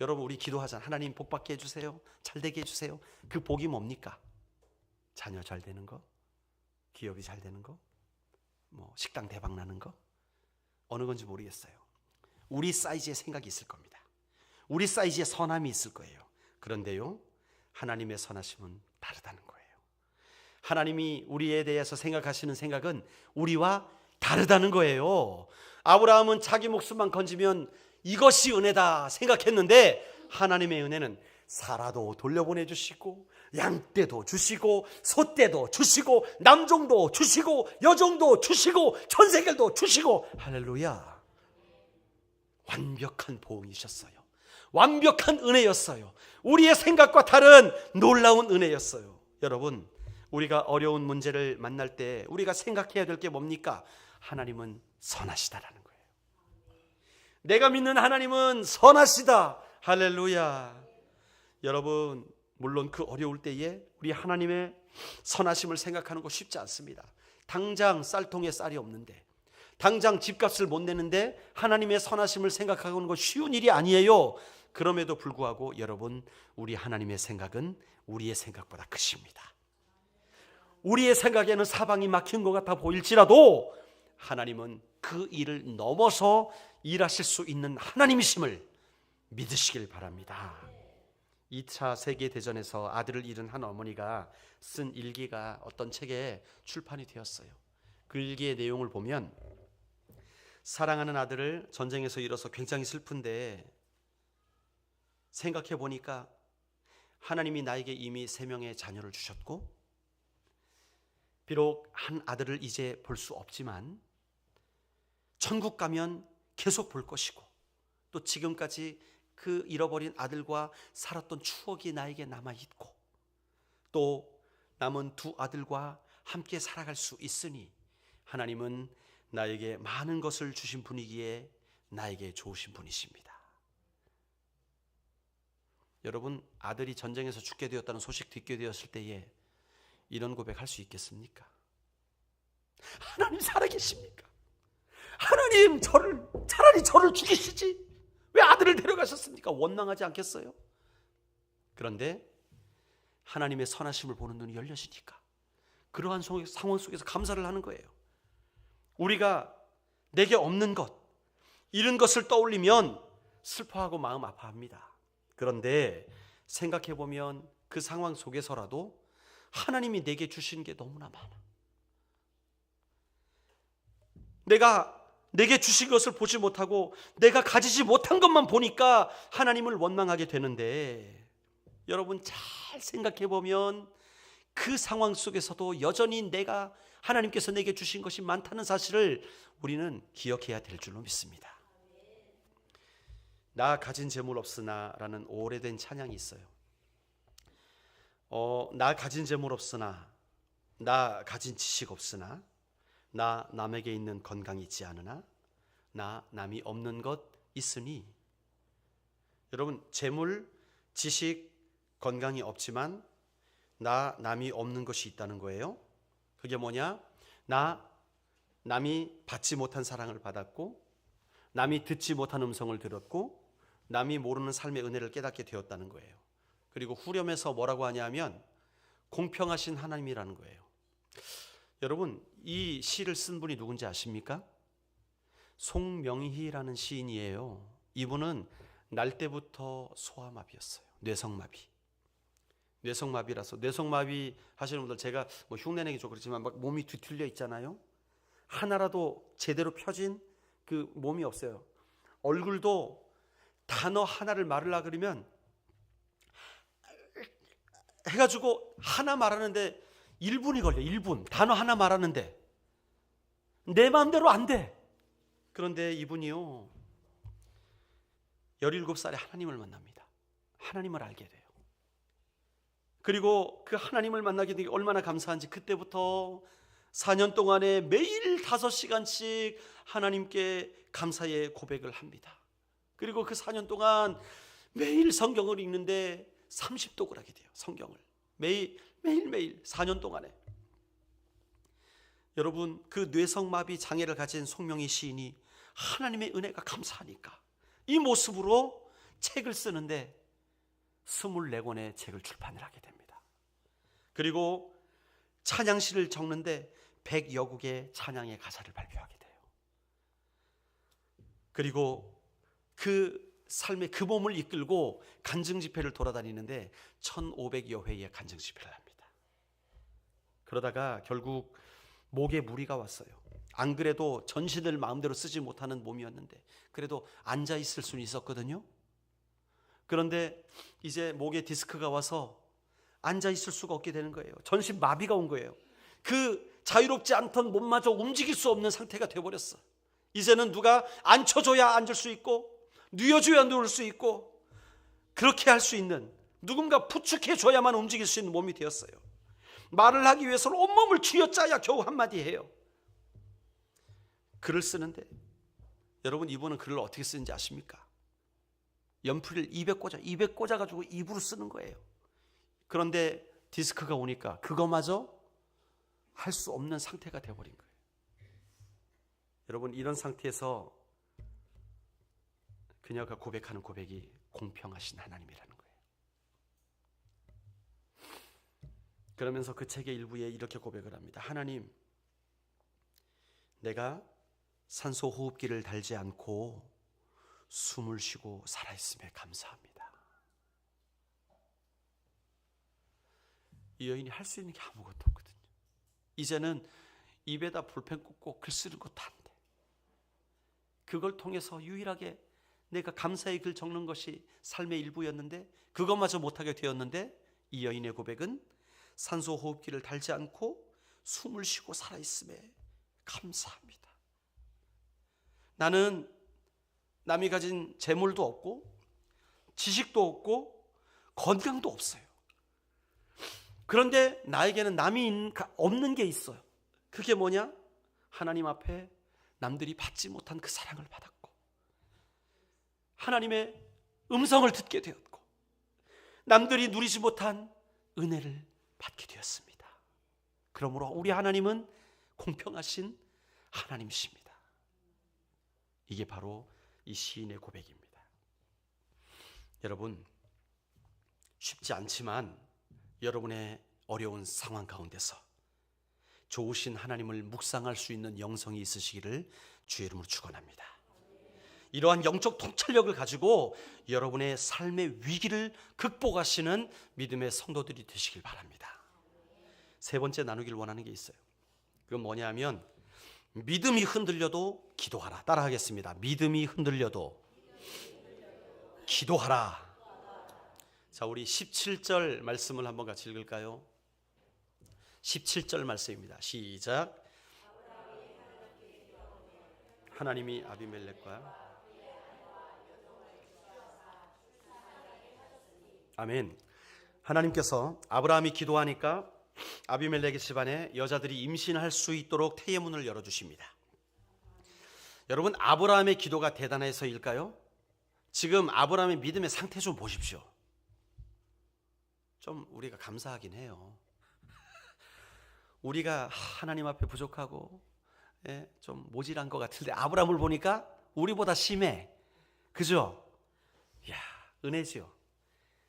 여러분, 우리 기도하자. 하나님 복 받게 해주세요, 잘 되게 해주세요. 그 복이 뭡니까? 자녀 잘 되는 거, 기업이 잘 되는 거, 식당 대박 나는 거, 어느 건지 모르겠어요. 우리 사이즈의 생각이 있을 겁니다. 우리 사이즈의 선함이 있을 거예요. 그런데요, 하나님의 선하심은 다르다는 거예요. 하나님이 우리에 대해서 생각하시는 생각은 우리와 다르다는 거예요. 아브라함은 자기 목숨만 건지면 이것이 은혜다 생각했는데, 하나님의 은혜는 사라도 돌려보내주시고 양떼도 주시고 소떼도 주시고 남종도 주시고 여종도 주시고 천세겔도 주시고, 할렐루야. 완벽한 보응이셨어요. 완벽한 은혜였어요. 우리의 생각과 다른 놀라운 은혜였어요. 여러분, 우리가 어려운 문제를 만날 때 우리가 생각해야 될 게 뭡니까? 하나님은 선하시다라는 거예요. 내가 믿는 하나님은 선하시다. 할렐루야. 여러분, 물론 그 어려울 때에 우리 하나님의 선하심을 생각하는 거 쉽지 않습니다. 당장 쌀통에 쌀이 없는데, 당장 집값을 못 내는데 하나님의 선하심을 생각하는 거 쉬운 일이 아니에요. 그럼에도 불구하고 여러분, 우리 하나님의 생각은 우리의 생각보다 크십니다. 우리의 생각에는 사방이 막힌 것 같아 보일지라도 하나님은 그 일을 넘어서 일하실 수 있는 하나님이심을 믿으시길 바랍니다. 2차 세계대전에서 아들을 잃은 한 어머니가 쓴 일기가 어떤 책에 출판이 되었어요. 그 일기의 내용을 보면, 사랑하는 아들을 전쟁에서 잃어서 굉장히 슬픈데 생각해 보니까 하나님이 나에게 이미 3명의 자녀를 주셨고, 비록 한 아들을 이제 볼 수 없지만 천국 가면 계속 볼 것이고, 또 지금까지 그 잃어버린 아들과 살았던 추억이 나에게 남아있고, 또 남은 2 아들과 함께 살아갈 수 있으니 하나님은 나에게 많은 것을 주신 분이기에 나에게 좋으신 분이십니다. 여러분, 아들이 전쟁에서 죽게 되었다는 소식 듣게 되었을 때에 이런 고백할 수 있겠습니까? 하나님 살아계십니까? 하나님, 차라리 저를 죽이시지 왜 아들을 데려가셨습니까? 원망하지 않겠어요? 그런데 하나님의 선하심을 보는 눈이 열려지니까 그러한 상황 속에서 감사를 하는 거예요. 우리가 내게 없는 것, 잃은 것을 떠올리면 슬퍼하고 마음 아파합니다. 그런데 생각해보면 그 상황 속에서라도 하나님이 내게 주신 게 너무나 많아. 내게 주신 것을 보지 못하고 내가 가지지 못한 것만 보니까 하나님을 원망하게 되는데, 여러분 잘 생각해보면 그 상황 속에서도 여전히 하나님께서 내게 주신 것이 많다는 사실을 우리는 기억해야 될 줄로 믿습니다. 나 가진 재물 없으나 라는 오래된 찬양이 있어요. 나 가진 재물 없으나, 나 가진 지식 없으나, 나 남에게 있는 건강이 있지 않으나, 나 남이 없는 것 있으니. 여러분, 재물, 지식, 건강이 없지만 남이 없는 것이 있다는 거예요. 그게 뭐냐? 남이 받지 못한 사랑을 받았고, 남이 듣지 못한 음성을 들었고, 남이 모르는 삶의 은혜를 깨닫게 되었다는 거예요. 그리고 후렴에서 뭐라고 하냐면 공평하신 하나님이라는 거예요. 여러분, 이 시를 쓴 분이 누군지 아십니까? 송명희라는 시인이에요. 이분은 날 때부터 소아마비였어요. 뇌성마비라서. 뇌성마비 하시는 분들, 제가 뭐 흉내내기 좀 그렇지만 막 몸이 뒤틀려 있잖아요. 하나라도 제대로 펴진 그 몸이 없어요. 얼굴도 단어 하나를 말하려고 그러면 해가지고 하나 말하는데 1분이 걸려. 1분. 단어 하나 말하는데 내 마음대로 안 돼. 그런데 이분이요, 17살에 하나님을 만납니다. 하나님을 알게 돼요. 그리고 그 하나님을 만나게 되기 얼마나 감사한지, 그때부터 4년 동안에 매일 5시간씩 하나님께 감사의 고백을 합니다. 그리고 그 4년 동안 매일 성경을 읽는데 30독을 하게 돼요. 성경을 매일매일 4년 동안에. 여러분, 그 뇌성마비 장애를 가진 송명희 시인이 하나님의 은혜가 감사하니까 이 모습으로 책을 쓰는데 24권의 책을 출판을 하게 됩니다. 그리고 찬양시를 적는데 100여 곡의 찬양의 가사를 발표하게 돼요. 그리고 그 삶의 그 몸을 이끌고 간증 집회를 돌아다니는데 1500여 회의 간증 집회를 합니다. 그러다가 결국 목에 무리가 왔어요. 안 그래도 전신을 마음대로 쓰지 못하는 몸이었는데 그래도 앉아 있을 수는 있었거든요. 그런데 이제 목에 디스크가 와서 앉아 있을 수가 없게 되는 거예요. 전신 마비가 온 거예요. 그 자유롭지 않던 몸마저 움직일 수 없는 상태가 되어버렸어. 이제는 누가 앉혀줘야 앉을 수 있고 누워줘야 누울 수 있고 그렇게 할 수 있는, 누군가 부축해줘야만 움직일 수 있는 몸이 되었어요. 말을 하기 위해서는 온몸을 쥐어짜야 겨우 한마디 해요. 글을 쓰는데, 여러분, 이분은 글을 어떻게 쓰는지 아십니까? 연필을 입에 꽂아가지고 입으로 쓰는 거예요. 그런데 디스크가 오니까 그거마저 할 수 없는 상태가 되어버린 거예요. 여러분, 이런 상태에서 그녀가 고백하는 고백이 공평하신 하나님이라는 거예요. 그러면서 그 책의 일부에 이렇게 고백을 합니다. 하나님, 내가 산소 호흡기를 달지 않고 숨을 쉬고 살아있음에 감사합니다. 이 여인이 할 수 있는 게 아무것도 없거든요. 이제는 입에다 볼펜 꽂고 글 쓰는 것도 안 돼. 그걸 통해서 유일하게 내가 감사의 글 적는 것이 삶의 일부였는데 그것마저 못하게 되었는데, 이 여인의 고백은 산소 호흡기를 달지 않고 숨을 쉬고 살아있음에 감사합니다. 나는 남이 가진 재물도 없고 지식도 없고 건강도 없어요. 그런데 나에게는 남이 없는 게 있어요. 그게 뭐냐? 하나님 앞에 남들이 받지 못한 그 사랑을 받았고 하나님의 음성을 듣게 되었고 남들이 누리지 못한 은혜를 받게 되었습니다. 그러므로 우리 하나님은 공평하신 하나님이십니다. 이게 바로 이 시인의 고백입니다. 여러분, 쉽지 않지만 여러분의 어려운 상황 가운데서 좋으신 하나님을 묵상할 수 있는 영성이 있으시기를 주의 이름으로 축원합니다. 이러한 영적 통찰력을 가지고 여러분의 삶의 위기를 극복하시는 믿음의 성도들이 되시길 바랍니다. 세 번째 나누기를 원하는 게 있어요. 그건 뭐냐면 믿음이 흔들려도 기도하라. 따라하겠습니다. 믿음이 흔들려도 기도하라. 자, 우리 17절 말씀을 한번 같이 읽을까요? 17절 말씀입니다. 시작. 하나님이 아비멜렉과 아멘. 하나님께서 아브라함이 기도하니까 아비멜렉의 집안에 여자들이 임신할 수 있도록 태의 문을 열어주십니다. 여러분, 아브라함의 기도가 대단해서일까요? 지금 아브라함의 믿음의 상태 좀 보십시오. 좀 우리가 감사하긴 해요. 우리가 하나님 앞에 부족하고 좀 모질한 것 같은데 아브라함을 보니까 우리보다 심해. 그죠? 이야, 은혜지요.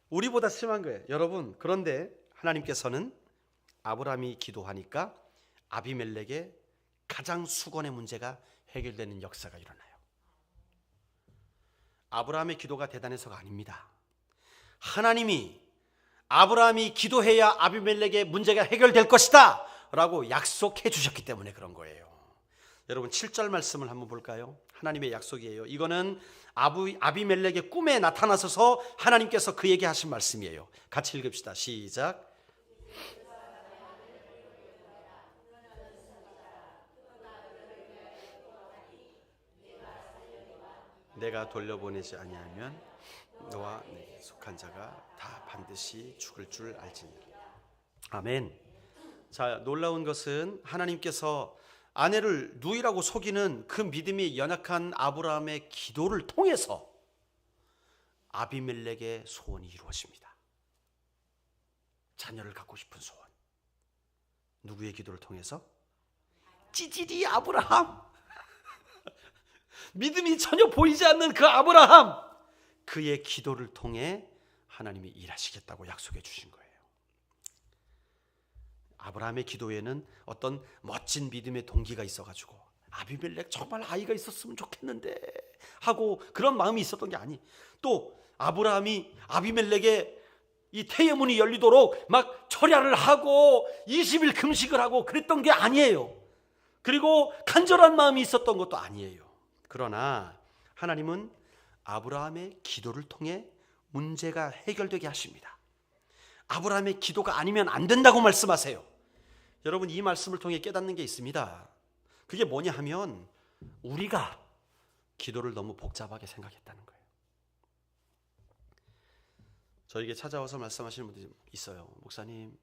우리보다 심한 거예요. 여러분, 그런데 하나님께서는 아브라함이 기도하니까 아비멜렉의 가장 수건의 문제가 해결되는 역사가 일어나요. 아브라함의 기도가 대단해서가 아닙니다. 하나님이 아브라함이 기도해야 아비멜렉의 문제가 해결될 것이다 라고 약속해 주셨기 때문에 그런 거예요. 여러분 7절 말씀을 한번 볼까요? 하나님의 약속이에요. 이거는 아비멜렉의 꿈에 나타나셔서 하나님께서 그에게 하신 말씀이에요. 같이 읽읍시다. 시작. 내가 돌려보내지 아니하면 너와 내게 속한 자가 다 반드시 죽을 줄 알지니. 아멘. 자, 놀라운 것은 하나님께서 아내를 누이라고 속이는 그 믿음이 연약한 아브라함의 기도를 통해서 아비멜렉의 소원이 이루어집니다. 자녀를 갖고 싶은 소원. 누구의 기도를 통해서? 찌질이 아브라함. 믿음이 전혀 보이지 않는 그 아브라함, 그의 기도를 통해 하나님이 일하시겠다고 약속해 주신 거예요. 아브라함의 기도에는 어떤 멋진 믿음의 동기가 있어가지고 아비멜렉 정말 아이가 있었으면 좋겠는데 하고 그런 마음이 있었던 게 아니. 또 아브라함이 아비멜렉의 이 태의문이 열리도록 막 철야를 하고 20일 금식을 하고 그랬던 게 아니에요. 그리고 간절한 마음이 있었던 것도 아니에요. 그러나 하나님은 아브라함의 기도를 통해 문제가 해결되게 하십니다. 아브라함의 기도가 아니면 안 된다고 말씀하세요. 여러분 이 말씀을 통해 깨닫는 게 있습니다. 그게 뭐냐 하면 우리가 기도를 너무 복잡하게 생각했다는 거예요. 저에게 찾아와서 말씀하시는 분들이 있어요. 목사님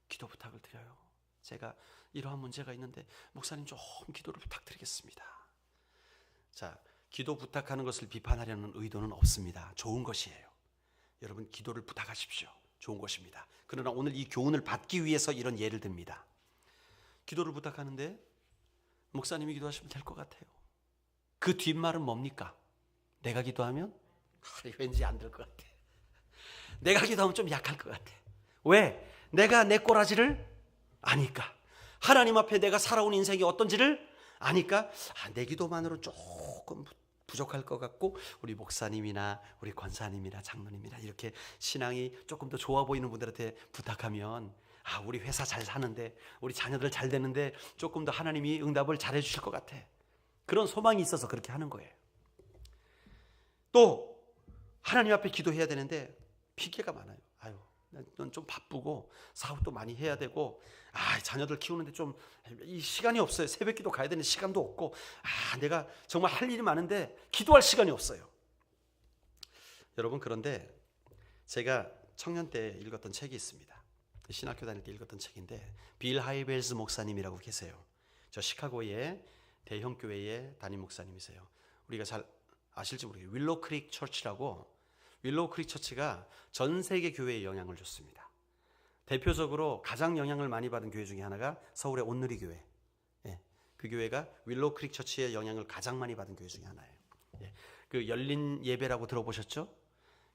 기도 부탁을 드려요. 제가 이러한 문제가 있는데 목사님 좀 기도를 부탁드리겠습니다. 자, 기도 부탁하는 것을 비판하려는 의도는 없습니다. 좋은 것이에요. 여러분 기도를 부탁하십시오. 좋은 것입니다. 그러나 오늘 이 교훈을 받기 위해서 이런 예를 듭니다. 기도를 부탁하는데 목사님이 기도하시면 될 것 같아요. 그 뒷말은 뭡니까? 내가 기도하면 왠지 안 될 것 같아. 내가 기도하면 좀 약할 것 같아. 왜? 내가 내 꼬라지를 아니까. 하나님 앞에 내가 살아온 인생이 어떤지를 아니까 내 기도만으로 조금 부족할 것 같고 우리 목사님이나 우리 권사님이나 장로님이나 이렇게 신앙이 조금 더 좋아 보이는 분들한테 부탁하면 우리 회사 잘 사는데 우리 자녀들 잘 되는데 조금 더 하나님이 응답을 잘 해주실 것 같아. 그런 소망이 있어서 그렇게 하는 거예요. 또 하나님 앞에 기도해야 되는데 핑계가 많아요. 넌 좀 바쁘고 사업도 많이 해야 되고 자녀들 키우는데 좀 이 시간이 없어요. 새벽기도 가야 되는 시간도 없고 내가 정말 할 일이 많은데 기도할 시간이 없어요. 여러분 그런데 제가 청년 때 읽었던 책이 있습니다. 신학교 다닐 때 읽었던 책인데 빌 하이벨스 목사님이라고 계세요. 저 시카고의 대형 교회의 담임 목사님이세요. 우리가 잘 아실지 모르겠어요. 윌로우 크릭 처치라고. 윌로우 크릭 처치가 전 세계 교회에 영향을 줬습니다. 대표적으로 가장 영향을 많이 받은 교회 중에 하나가 서울의 온누리 교회. 그 교회가 윌로우 크릭 처치의 영향을 가장 많이 받은 교회 중에 하나예요. 그 열린 예배라고 들어보셨죠?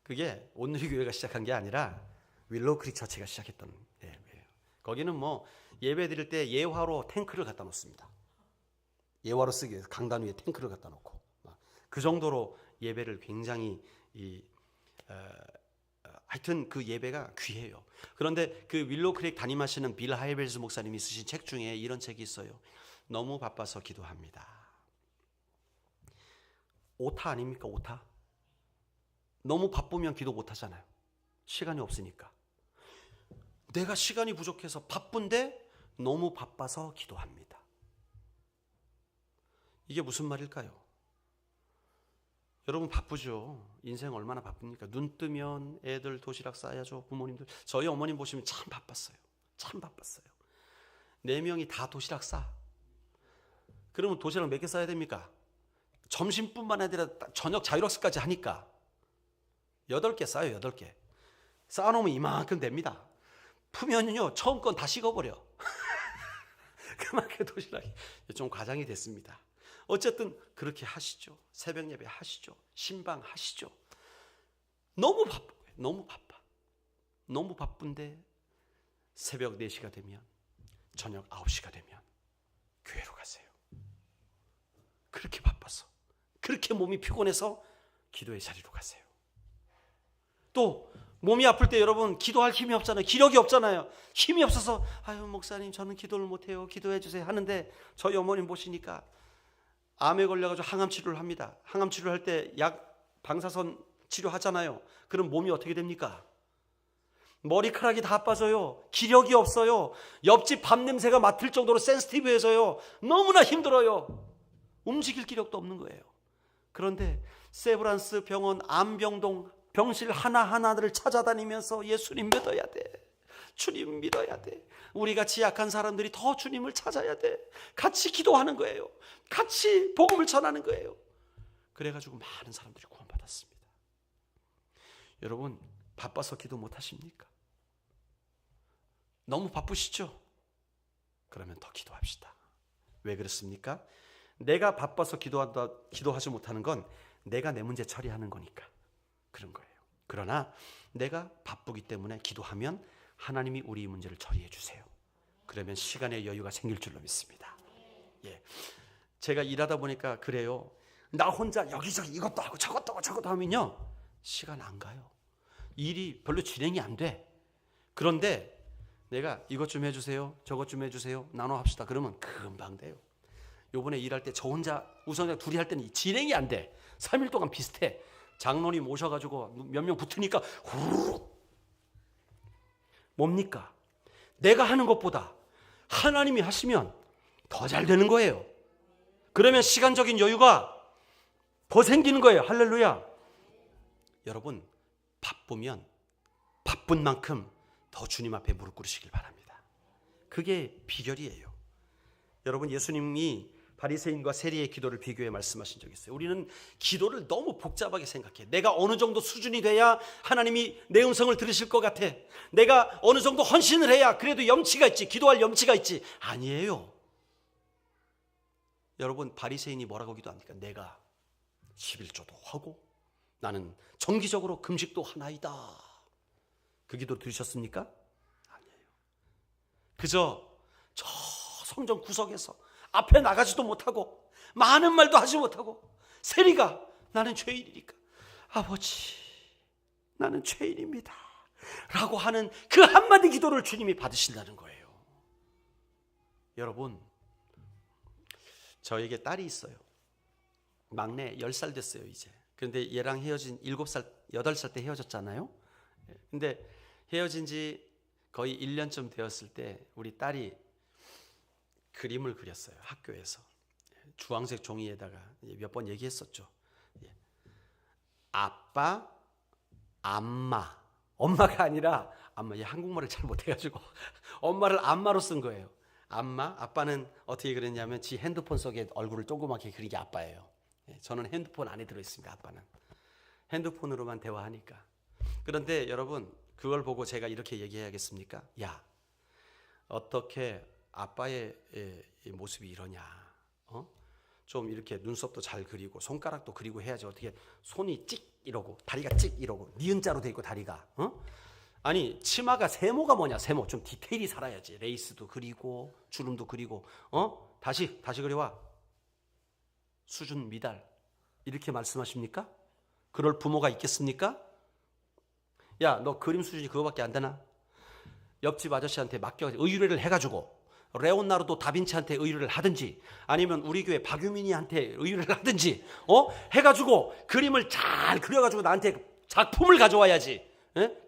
그게 온누리 교회가 시작한 게 아니라 윌로우 크릭 처치가 시작했던 예배예요. 거기는 뭐 예배 드릴 때 예화로 탱크를 갖다 놓습니다. 예화로 쓰기 위해서 강단 위에 탱크를 갖다 놓고 그 정도로 예배를 굉장히 하여튼 그 예배가 귀해요. 그런데 그 윌로우 크릭 담임하시는 빌 하이벨스 목사님이 쓰신 책 중에 이런 책이 있어요. 너무 바빠서 기도합니다. 오타 아닙니까? 오타. 너무 바쁘면 기도 못 하잖아요. 시간이 없으니까. 내가 시간이 부족해서 바쁜데 너무 바빠서 기도합니다. 이게 무슨 말일까요? 여러분 바쁘죠. 인생 얼마나 바쁩니까? 눈 뜨면 애들 도시락 싸야죠. 부모님들. 저희 어머님 보시면 참 바빴어요. 참 바빴어요. 4명이 다 도시락 싸. 그러면 도시락 몇 개 싸야 됩니까? 점심뿐만 아니라 저녁 자율학습까지 하니까 8개 싸요. 8개. 쌓아놓으면 이만큼 됩니다. 풀면요 처음 건 다 식어버려. 그만큼 도시락이 좀 과장이 됐습니다. 어쨌든 그렇게 하시죠. 새벽 예배 하시죠. 신방 하시죠. 너무 바빠요. 너무 바빠. 너무 바쁜데 새벽 4시가 되면, 저녁 9시가 되면 교회로 가세요. 그렇게 바빠서, 그렇게 몸이 피곤해서 기도의 자리로 가세요. 또 몸이 아플 때 여러분 기도할 힘이 없잖아요. 기력이 없잖아요. 힘이 없어서 아유 목사님 저는 기도를 못해요. 기도해 주세요 하는데 저희 어머님 보시니까 암에 걸려가지고 항암 치료를 합니다. 항암 치료를 할 때 약 방사선 치료하잖아요. 그럼 몸이 어떻게 됩니까? 머리카락이 다 빠져요. 기력이 없어요. 옆집 밥 냄새가 맡을 정도로 센시티브해서요. 너무나 힘들어요. 움직일 기력도 없는 거예요. 그런데 세브란스 병원 암병동 병실 하나하나를 찾아다니면서 예수님 믿어야 돼. 주님 믿어야 돼. 우리같이 약한 사람들이 더 주님을 찾아야 돼. 같이 기도하는 거예요. 같이 복음을 전하는 거예요. 그래가지고 많은 사람들이 구원받았습니다. 여러분 바빠서 기도 못하십니까? 너무 바쁘시죠? 그러면 더 기도합시다. 왜 그렇습니까? 내가 바빠서 기도하지 못하는 건 내가 내 문제 처리하는 거니까 그런 거예요. 그러나 내가 바쁘기 때문에 기도하면 하나님이 우리 문제를 처리해 주세요. 그러면 시간의 여유가 생길 줄로 믿습니다. 예, 제가 일하다 보니까 그래요. 나 혼자 여기저기 이것도 하고 저것도 하고 저것도 하면요 시간 안 가요. 일이 별로 진행이 안 돼. 그런데 내가 이것 좀 해주세요, 저것 좀 해주세요, 나눠 합시다. 그러면 금방 돼요. 요번에 일할 때 저 혼자 우선 둘이 할 때는 진행이 안 돼. 3일 동안 비슷해. 장로님 모셔가지고 몇 명 붙으니까 후루룩. 뭡니까? 내가 하는 것보다 하나님이 하시면 더 잘 되는 거예요. 그러면 시간적인 여유가 더 생기는 거예요. 할렐루야. 여러분 바쁘면 바쁜 만큼 더 주님 앞에 무릎 꿇으시길 바랍니다. 그게 비결이에요. 여러분 예수님이 바리새인과 세리의 기도를 비교해 말씀하신 적이 있어요. 우리는 기도를 너무 복잡하게 생각해. 내가 어느 정도 수준이 돼야 하나님이 내 음성을 들으실 것 같아. 내가 어느 정도 헌신을 해야 그래도 염치가 있지, 기도할 염치가 있지. 아니에요. 여러분 바리새인이 뭐라고 기도합니까? 내가 11조도 하고 나는 정기적으로 금식도 하나이다. 그 기도 들으셨습니까? 아니에요. 그저 저 성전 구석에서 앞에 나가지도 못하고 많은 말도 하지 못하고 세리가 나는 죄인이니까 아버지 나는 죄인입니다 라고 하는 그 한마디 기도를 주님이 받으신다는 거예요. 여러분 저에게 딸이 있어요. 막내 10살 됐어요 이제. 그런데 얘랑 헤어진 7살 8살 때 헤어졌잖아요. 근데 헤어진 지 거의 1년쯤 되었을 때 우리 딸이 그림을 그렸어요. 학교에서 주황색 종이에다가 몇 번 얘기했었죠. 아빠, 엄마, 엄마가 아니라 엄마. 얘 한국말을 잘 못해가지고 엄마를 엄마로 쓴 거예요. 엄마, 아빠는 어떻게 그랬냐면 지 핸드폰 속에 얼굴을 조그맣게 그린 게 아빠예요. 저는 핸드폰 안에 들어있습니다. 아빠는 핸드폰으로만 대화하니까. 그런데 여러분 그걸 보고 제가 이렇게 얘기해야겠습니까? 야, 어떻게 아빠의 모습이 이러냐? 좀 이렇게 눈썹도 잘 그리고 손가락도 그리고 해야지. 어떻게 손이 찍 이러고 다리가 찍 이러고 니은자로 돼 있고 다리가 아니 치마가 세모가 뭐냐? 세모 좀 디테일이 살아야지. 레이스도 그리고 주름도 그리고 다시 그려와. 수준 미달 이렇게 말씀하십니까? 그럴 부모가 있겠습니까? 야, 너 그림 수준이 그거밖에 안 되나? 옆집 아저씨한테 맡겨 의뢰를 해가지고 레오나르도 다빈치한테 의뢰를 하든지 아니면 우리 교회 박유민이한테 의뢰를 하든지 해가지고 그림을 잘 그려가지고 나한테 작품을 가져와야지.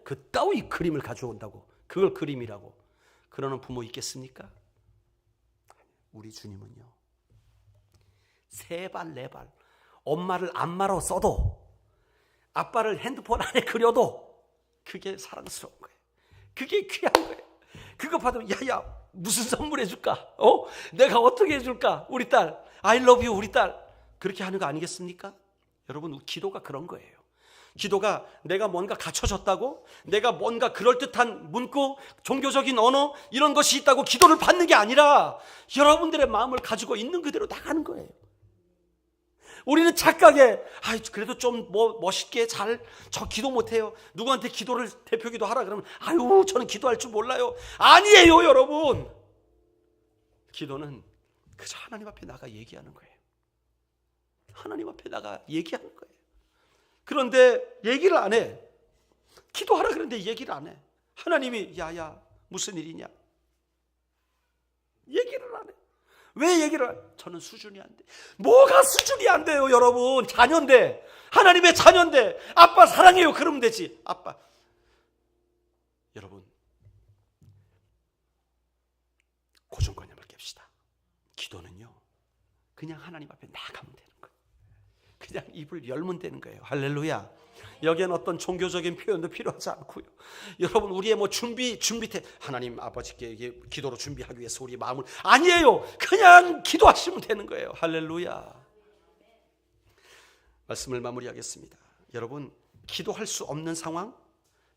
그따위 그림을 가져온다고 그걸 그림이라고 그러는 부모 있겠습니까? 우리 주님은요 3발 4발 엄마를 안마로 써도 아빠를 핸드폰 안에 그려도 그게 사랑스러운 거예요. 그게 귀한 거예요. 그거 받으면 야야 무슨 선물 해줄까? 내가 어떻게 해줄까? 우리 딸 I love you 우리 딸 그렇게 하는 거 아니겠습니까? 여러분 기도가 그런 거예요. 기도가 내가 뭔가 갖춰졌다고, 내가 뭔가 그럴듯한 문구, 종교적인 언어 이런 것이 있다고 기도를 받는 게 아니라 여러분들의 마음을 가지고 있는 그대로 나가는 거예요. 우리는 착각에 그래도 좀 멋있게 저 기도 못해요. 누구한테 기도를 대표 기도하라 그러면 저는 기도할 줄 몰라요. 아니에요, 여러분. 기도는 그저 하나님 앞에 나가 얘기하는 거예요. 하나님 앞에 나가 얘기하는 거예요. 그런데 얘기를 안 해. 기도하라 그러는데 얘기를 안 해. 하나님이 야야 무슨 일이냐? 얘기를 안 해. 왜 얘기를 안 해? 저는 수준이 안 돼. 뭐가 수준이 안 돼요, 여러분? 자녀인데, 하나님의 자녀인데 아빠 사랑해요 그러면 되지. 아빠. 여러분, 고정관념을 깹시다. 기도는요 그냥 하나님 앞에 나가면 되는 거예요. 그냥 입을 열면 되는 거예요. 할렐루야. 여기엔 어떤 종교적인 표현도 필요하지 않고요. 여러분, 우리의 하나님 아버지께 기도로 준비하기 위해서 우리의 마음을, 아니에요. 그냥 기도하시면 되는 거예요. 할렐루야. 말씀을 마무리하겠습니다. 여러분, 기도할 수 없는 상황,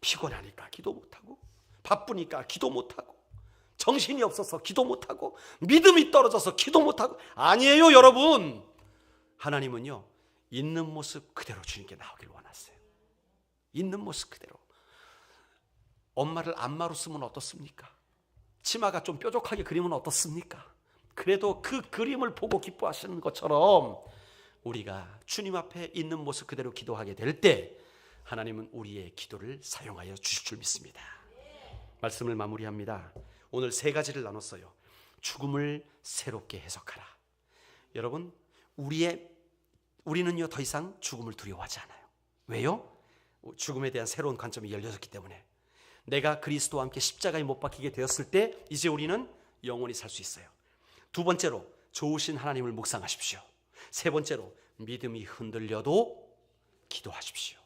피곤하니까 기도 못하고, 바쁘니까 기도 못하고, 정신이 없어서 기도 못하고, 믿음이 떨어져서 기도 못하고, 아니에요, 여러분. 하나님은요 있는 모습 그대로 주님께 나오길 원하세요. 있는 모습 그대로. 엄마를 안마로 쓰면 어떻습니까? 치마가 좀 뾰족하게 그리면 어떻습니까? 그래도 그 그림을 보고 기뻐하시는 것처럼 우리가 주님 앞에 있는 모습 그대로 기도하게 될 때 하나님은 우리의 기도를 사용하여 주실 줄 믿습니다. 말씀을 마무리합니다. 오늘 세 가지를 나눴어요. 죽음을 새롭게 해석하라. 여러분, 우리는요 더 이상 죽음을 두려워하지 않아요. 왜요? 죽음에 대한 새로운 관점이 열려졌기 때문에. 내가 그리스도와 함께 십자가에 못 박히게 되었을 때 이제 우리는 영원히 살 수 있어요. 두 번째로, 좋으신 하나님을 묵상하십시오. 세 번째로, 믿음이 흔들려도 기도하십시오.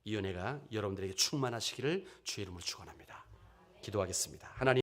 이 은혜가 여러분들에게 충만하시기를 주의 이름으로 축원합니다. 기도하겠습니다. 하나님,